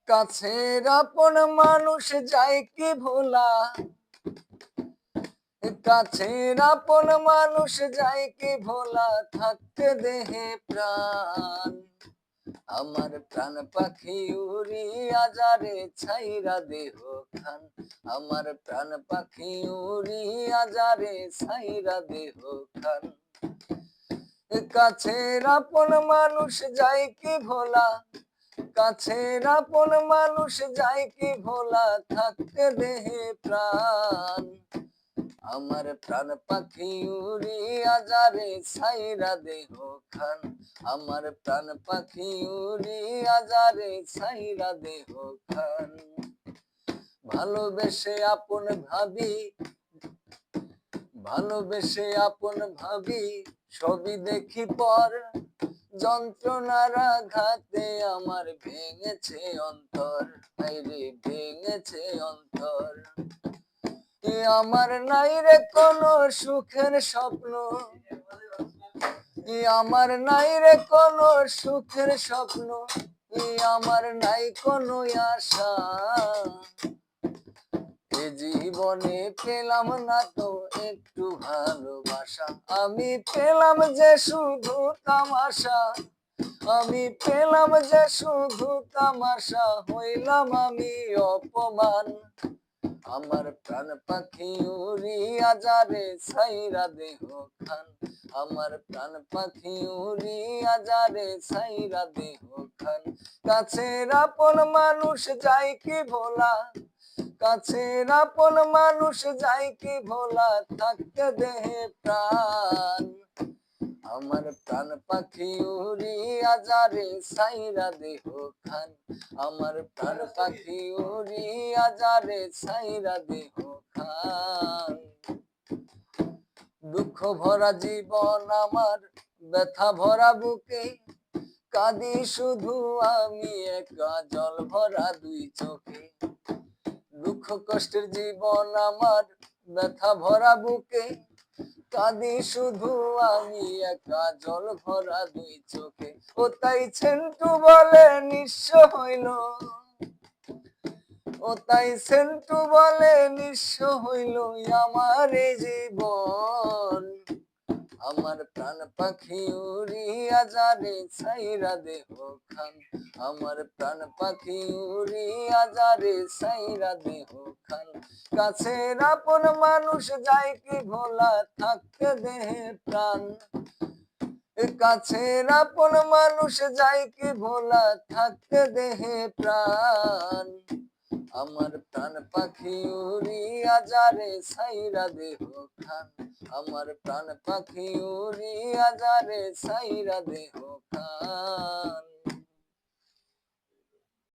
কাছের আপন মানুষ যায় কি ভোলা, কাছের আপন মানুষ যায় কি ভোলা, থাকতে দেহে প্রাণ। আমার প্রাণ পাখি উড়িয়া যারে ছাইরা দেহ খান, আমার প্রাণ পাখি উড়িয়া যারে ছাইরা দেহ খান। কাছের আপন মানুষ যায় কি ভোলা, কাছের আপন মানুষ যায় কি ভোলা, থাকতে দেহে প্রাণ। আমার প্রাণ পাখি উড়িয়া যারে ছাইরা দেহ খান, আমার প্রাণ পাখি উড়িয়া যারে ছাইরা দেহ খান। ভালোবেসে আপন ভাবি, ভালোবেসে আপন ভাবি, সবই দেখি পর, যন্ত্রণার আঘাতে আমার ভেঙেছে অন্তর, হায়রে ভেঙেছে অন্তর। আমার নাই রে কোনো সুখের স্বপ্ন, আমার নাই রে কোনো সুখের স্বপ্ন, আমার নাই কোনো আশা। এ জীবনে পেলাম না তো একটু ভালোবাসা, আমি পেলাম যে শুধু তামাশা, আমি পেলাম যে শুধু তামাশা, হইলাম আমি অপমান। আমার প্রাণ পাখি উড়িয়া যারে ছাইরা দেহ খান, আমার প্রাণ পাখি উড়িয়া যারে ছাইরা দেহ খান। কাছের আপন মানুষ যায় কি ভোলা, কাছের আপন মানুষ যায় কি ভোলা, থাকতে দেহে প্রাণ। আমার প্রাণ পাখি উড়িয়া যারে ছাইরা দেহ খান, আমার প্রাণ পাখি উড়িয়া যারে ছাইরা দেহ খান। দুঃখ ভরা জীবন আমার, ব্যথা ভরা বুকে, কাঁদি শুধু আমি একা, জল ভরা দুই চোখে। দুঃখ কষ্টের জীবন আমার, ব্যথা ভরা বুকে, কাঁদি শুধু আমি একা, জল ভরা দুই চোখে। ও তাই সেন্টু বলে নিঃস্ব হইল, ও তাই সেন্টু বলে নিঃস্ব হইল আমার এই জীবন। আমার প্রাণ পাখি উড়িয়া যারে ছাইরা দেহ খান, আমার প্রাণ পাখি উড়িয়া যারে ছাইরা দেহ খান। কাছের আপন মানুষ যায় কি ভোলা, থাকতে দেহে প্রাণ। কাছের আপন মানুষ যায় কি ভোলা, থাকতে দেহে প্রাণ। আমার প্রাণ পাখি উড়িয়া যারে ছাইরা দেহ খান, আমার প্রাণ পাখি উড়িয়া যারে ছাইরা দেহ খান।